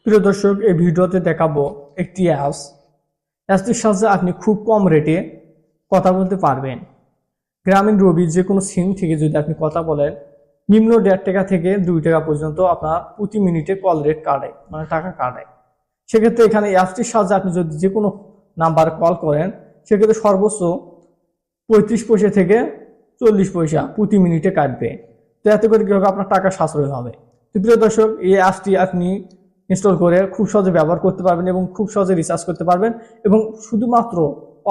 প্রিয় দর্শক, এই ভিডিওতে দেখাবো একটি অ্যাপসটির সাহায্যে আপনি খুব কম রেটে কথা বলতে পারবেন। গ্রামীণ রবি যে কোনো সিম থেকে যদি আপনি কথা বলেন, নিম্ন 1.5 টাকা থেকে 2 টাকা পর্যন্ত আপনার প্রতি মিনিটে কল রেট কাটে, মানে টাকা কাটে। সেক্ষেত্রে এখানে অ্যাপসটির সাহায্যে আপনি যদি যে কোনো নাম্বারে কল করেন, সেক্ষেত্রে সর্বোচ্চ 35 পয়সা থেকে 40 পয়সা প্রতি মিনিটে কাটবে। তো এতে করে কি হবে, আপনার টাকা সাশ্রয় হবে। তো প্রিয় দর্শক, এই অ্যাপসটি আপনি ইনস্টল করে খুব সহজে ব্যবহার করতে পারবেন এবং খুব সহজে রিচার্জ করতে পারবেন এবং শুধুমাত্র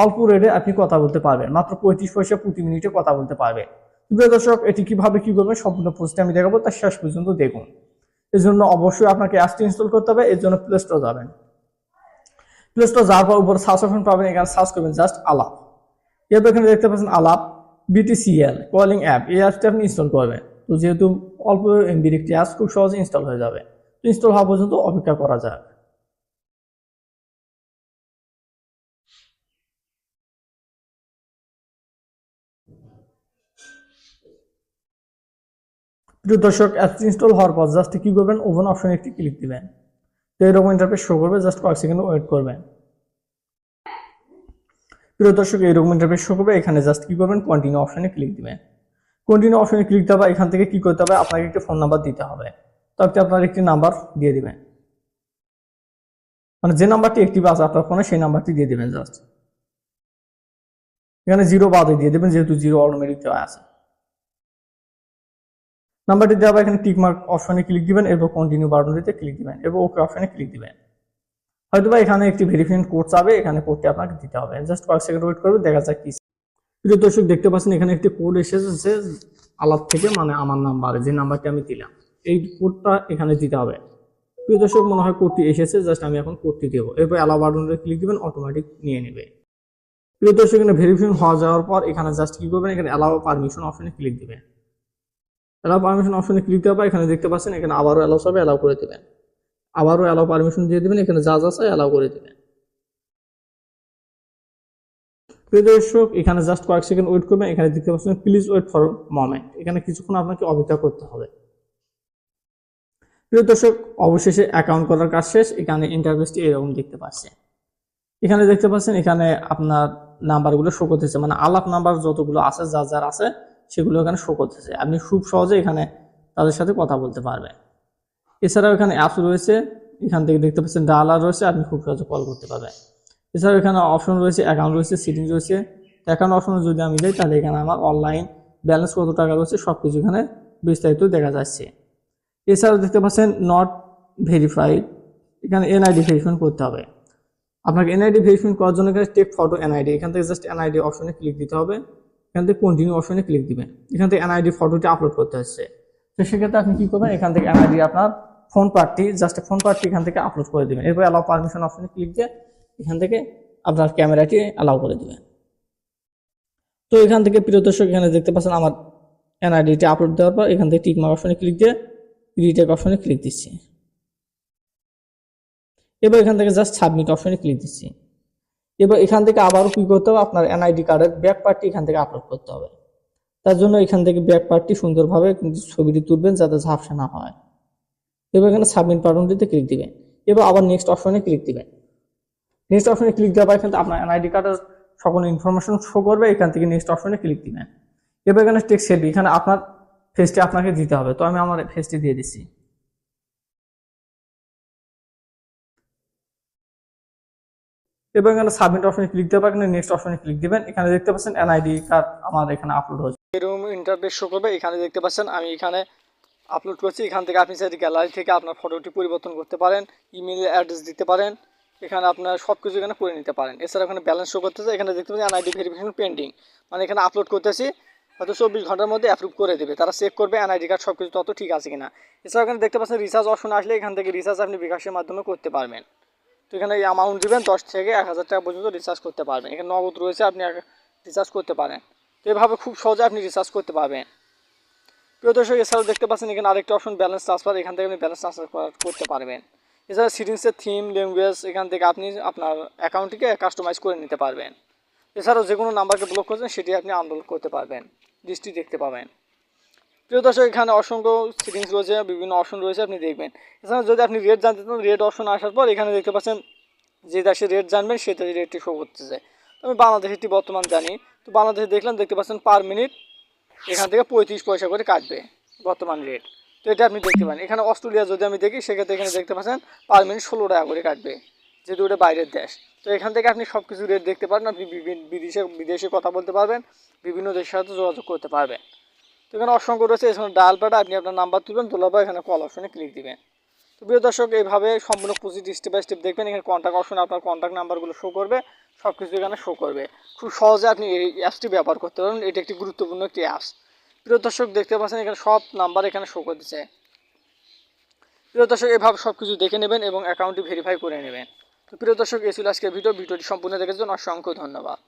অল্প রেটে আপনি কথা বলতে পারবেন। মাত্র 35 পয়সা প্রতি মিনিটে কথা বলতে পারবেন। প্রিয় দর্শক, এটি কিভাবে কি করবেন সম্পূর্ণ পোস্টে আমি দেখাবো, তার শেষ পর্যন্ত দেখুন। এর জন্য অবশ্যই আপনাকে অ্যাপসটি ইনস্টল করতে হবে। এর জন্য প্লে স্টোর যাবেন। প্লে স্টোর যাওয়ার পর উপর সার্চ অপশন পাবেন, এখানে সার্চ করবেন জাস্ট আলাপ। এরপর এখানে দেখতে পাচ্ছেন আলাপ বিটিসিএল কলিং অ্যাপ। এই অ্যাপসটি আপনি ইনস্টল করবেন। তো যেহেতু অল্প এমবির একটি অ্যাপস, খুব সহজে ইনস্টল হয়ে যাবে। ইনস্টল হওয়া পর্যন্ত অপেক্ষা করা যায়। প্রিয় দর্শক, অ্যাপস ইনস্টল হওয়ার পর জাস্ট কি করবেন, ওপেন অপশনে একটি ক্লিক দিবেন। তো এরকম ইন্টারফেস শো করবে, জাস্ট কয়েক সেকেন্ড ওয়েট করবেন। প্রিয় দর্শক, এইরকম ইন্টারফেস শো করবে। এখানে জাস্ট কি করবেন, কন্টিনিউ অপশনে ক্লিক দিবেন। কন্টিনিউ অপশনে ক্লিক দেওয়া, এখান থেকে কি করতে হবে, আপনাকে একটি ফোন নাম্বার দিতে হবে। তো আপনি আপনার একটি নাম্বার দিয়ে দিবেন, মানে যে নাম্বারটি অ্যাক্টিভ আছে আপনার ফোনে সেই নাম্বারটি দিয়ে দিবেন। জাস্ট এখানে 0 বাদে দিয়ে দেবেন, যেহেতু 0 অটোমেটিক দেওয়া আছে। নাম্বারটি দেওয়া, এখানে টিক মার্ক অপশনে ক্লিক দিবেন, এরপর কন্টিনিউ বাটনটিতে ক্লিক দিবেন এবং ওকে অপশনে ক্লিক দিবেন। হয়তোবা এখানে একটি ভেরিফিকেশন কোড চাবে, এখানে কোডটি আপনাকে দিতে হবে। জাস্ট কয়েক সেকেন্ড ওয়েট করবে, দেখা যাক কি। প্রিয় দর্শক, দেখতে পাচ্ছেন এখানে একটি কোড এসেছে আলাপ থেকে, মানে আমার নাম্বারে যে নাম্বারটি আমি দিলাম, এই কোডটা এখানে দিতে হবে। প্রিয় দর্শক, মনে হয় কোডটি এসেছে। জাস্ট আমি এখন কোডটি দেবো, এরপর অ্যালাউ বাটনে ক্লিক দিবেন, অটোমেটিক নিয়ে নেবে। প্রিয় দর্শক, এখানে ভেরিফিকেশন হওয়া যাওয়ার পর এখানে জাস্ট কি করবেন, এখানে অ্যালাউ পারমিশন অপশনে ক্লিক দিবেন। অ্যালাউ পারমিশন অপশনে ক্লিক দেওয়ার পর এখানে দেখতে পাচ্ছেন এখানে আবারও অ্যালাউ হবে, অ্যালাউ করে দেবেন। আবারও অ্যালাউ পারমিশন দিয়ে দিবেন, এখানে যা যা চাই অ্যালাউ করে দিবেন। প্রিয় দর্শক, এখানে জাস্ট কয়েক সেকেন্ড ওয়েট করবেন। এখানে দেখতে পাচ্ছেন প্লিজ ওয়েট ফর মোমেন্ট, এখানে কিছুক্ষণ আপনাকে অপেক্ষা করতে হবে। প্রিয় দর্শক, অবশেষে অ্যাকাউন্ট করার কাজ শেষ। এখানে ইন্টারফেসটি এরকম দেখতে পাচ্ছেন। এখানে দেখতে পাচ্ছেন এখানে আপনার নাম্বারগুলো শো করতেছে, মানে আলাপ নাম্বার যতগুলো আছে, যার যার আছে সেগুলো এখানে শো করতেছে। আপনি খুব সহজে এখানে তাদের সাথে কথা বলতে পারবেন। এছাড়াও এখানে অ্যাপস রয়েছে, এখান থেকে দেখতে পাচ্ছেন ডায়ালার রয়েছে, আপনি খুব সহজে কল করতে পারবেন। এছাড়াও এখানে অপশন রয়েছে, অ্যাকাউন্ট রয়েছে, সেটিং রয়েছে। অ্যাকাউন্ট অপশনে যদি আমি যাই, তাহলে এখানে আমার অনলাইন ব্যালেন্স কত টাকা রয়েছে সবকিছু এখানে বিস্তারিত দেখা যাচ্ছে। এছাড়াও দেখতে পাচ্ছেন নট ভেরিফাইড, এখানে এনআইডি ভেরিফিকেশন করতে হবে। আপনাকে এনআইডি ভেরিফিকেশন করার জন্য এখানে টেক ফটো এনআইডি, এখান থেকে জাস্ট এনআইডি অপশনে ক্লিক দিতে হবে। এখান থেকে কন্টিনিউ অপশনে ক্লিক দিবেন। এখান থেকে এনআইডি ফটোটি আপলোড করতে হচ্ছে। তো সেক্ষেত্রে আপনি কি করবেন, এখান থেকে এনআইডি আপনার ফোন পার্টটি, জাস্ট ফোন পার্টটি এখান থেকে আপলোড করে দিবেন। এরপর অ্যালাউ পারমিশন অপশনে ক্লিক দিয়ে এখান থেকে আপনার ক্যামেরাটি অ্যালাউ করে দিবেন। তো এখান থেকে প্রিয় দর্শক, এখানে দেখতে পাচ্ছেন আমার এনআইডিটি আপলোড দেওয়ার পর এখান থেকে টিক মার্ক অপশনে ক্লিক দিয়ে রিটেক অপশনে ক্লিক দিচ্ছি। এবার এখান থেকে জাস্ট সাবমিট অপশনে ক্লিক দিচ্ছি। এবার এখান থেকে আবারও কি করতে হবে, আপনার এনআইডি কার্ডের ব্যাক পার্টটি এখান থেকে আপলোড করতে হবে। তার জন্য এখান থেকে ব্যাক পার্টটি সুন্দরভাবে কিন্তু ছবিটি তুলবেন, যাতে ঝাপসা না হয়। এবার এখানে সাবমিট বাটনটিতে ক্লিক দিবেন। এবার আবার নেক্সট অপশনে ক্লিক দিবেন। নেক্সট অপশনে ক্লিক দেওয়ার পর এখান থেকে আপনার এনআইডি কার্ডের সকল ইনফরমেশন শো করবে। এখান থেকে নেক্সট অপশনে ক্লিক দিবেন। এবার এখানে টেক্সট সেলফি, এখানে আপনার ফেসটি আপনাকে দিতে হবে। তো আমি আমার ফেসটি দিয়ে দিচ্ছি। এবার এখানে সাবমিট অপশনে ক্লিক দেওয়ার পর এখানে নেক্সট অপশনে ক্লিক দিবেন। এখানে দেখতে পাচ্ছেন এনআইডি কার্ড আমার এখানে আপলোড হচ্ছে। এরকম ইন্টারফেস শো করবে। এখানে দেখতে পাচ্ছেন আমি এখানে আপলোড করছি। এখান থেকে আপনি চাইলে গ্যালারি থেকে আপনার ফটোটি পরিবর্তন করতে পারেন, ইমেল অ্যাড্রেস দিতে পারেন, এখানে আপনার সব কিছু এখানে করে নিতে পারেন। এছাড়া এখানে ব্যালেন্স শো করতেছে। এখানে দেখতে পাচ্ছেন এনআইডি ভেরিফিকেশন পেন্ডিং, মানে এখানে আপলোড করতেছি, হয়তো 24 ঘন্টার মধ্যে অ্যাপ্রুভ করে দেবে। তারা চেক করবে এনআইডি কার্ড সব কিছু তত ঠিক আছে কিনা। এছাড়া এখানে দেখতে পাচ্ছেন রিচার্জ অপশন আসলে এখান থেকে রিচার্জ আপনি বিকাশের মাধ্যমে করতে পারবেন। তো এখানে এই অ্যামাউন্ট দিবেন, 10 থেকে 1000 টাকা পর্যন্ত রিচার্জ করতে পারবেন। এখানে নগদ রয়েছে, আপনি রিচার্জ করতে পারেন। তো এভাবে খুব সহজে আপনি রিচার্জ করতে পারবেন। প্রিয় দর্শক, এছাড়াও দেখতে পাচ্ছেন এখানে আরেকটা অপশন ব্যালেন্স ট্রান্সফার, এখান থেকে আপনি ব্যালেন্স ট্রান্সফার করতে পারবেন। এছাড়া সিটিংসের থিম, ল্যাঙ্গুয়েজ, এখান থেকে আপনি আপনার অ্যাকাউন্টটিকে কাস্টমাইজ করে নিতে পারবেন। এছাড়াও যে কোনো নাম্বারকে ব্লক করছেন সেটি আপনি আনব্লক করতে পারবেন, লিস্টটি দেখতে পাবেন। প্রিয় দর্শক, এখানে অসংখ্য সেটিংস রয়েছে, বিভিন্ন অপশন রয়েছে, আপনি দেখবেন। এছাড়া যদি আপনি রেট জানতে চান, রেট অপশন আসার পর এখানে দেখতে পাচ্ছেন যে দেশে রেট জানবেন সে দেশের রেটটি শো করতেছে। তো আমি বাংলাদেশেরটি বর্তমান জানি, তো বাংলাদেশে দেখলাম, দেখতে পাচ্ছেন পার মিনিট এখান থেকে 35 পয়সা করে কাটবে বর্তমান রেট। তো এটা আপনি দেখতে পান। এখানে অস্ট্রেলিয়া যদি আমি দেখি, সেক্ষেত্রে এখানে দেখতে পাচ্ছেন পার মিনিট 16 টাকা করে কাটবে, যেহেতু এটা বাইরের দেশ। তো এখান থেকে আপনি সব কিছু রেট দেখতে পারেন, আপনি বিদেশে কথা বলতে পারবেন, বিভিন্ন দেশের সাথে যোগাযোগ করতে পারবেন। তো এখানে অসংখ্য রয়েছে, এখানে ডায়াল প্যাডে আপনি আপনার নাম্বার তুলবেন, তোলার পর এখানে কল অপশনে ক্লিক দিবেন। তো প্রিয় দর্শক, এইভাবে সম্পূর্ণ প্রসিডিউর স্টেপ বাই স্টেপ দেখবেন। এখানে কন্ট্যাক্ট অপশনে আপনার কন্ট্যাক্ট নাম্বারগুলো শো করবে, সব কিছু এখানে শো করবে। খুব সহজে আপনি এই অ্যাপসটি ব্যবহার করতে পারবেন। এটি একটি গুরুত্বপূর্ণ একটি অ্যাপস। প্রিয় দর্শক, দেখতে পাচ্ছেন এখানে সব নাম্বার এখানে শো করতেছে। প্রিয় দর্শক, এভাবে সব কিছু দেখে নেবেন এবং অ্যাকাউন্টটি ভেরিফাই করে নেবেন। তো প্রিয় দর্শক, এই ছিল আজকের ভিডিওটি সম্পূর্ণ দেখার জন্য অসংখ্য ধন্যবাদ।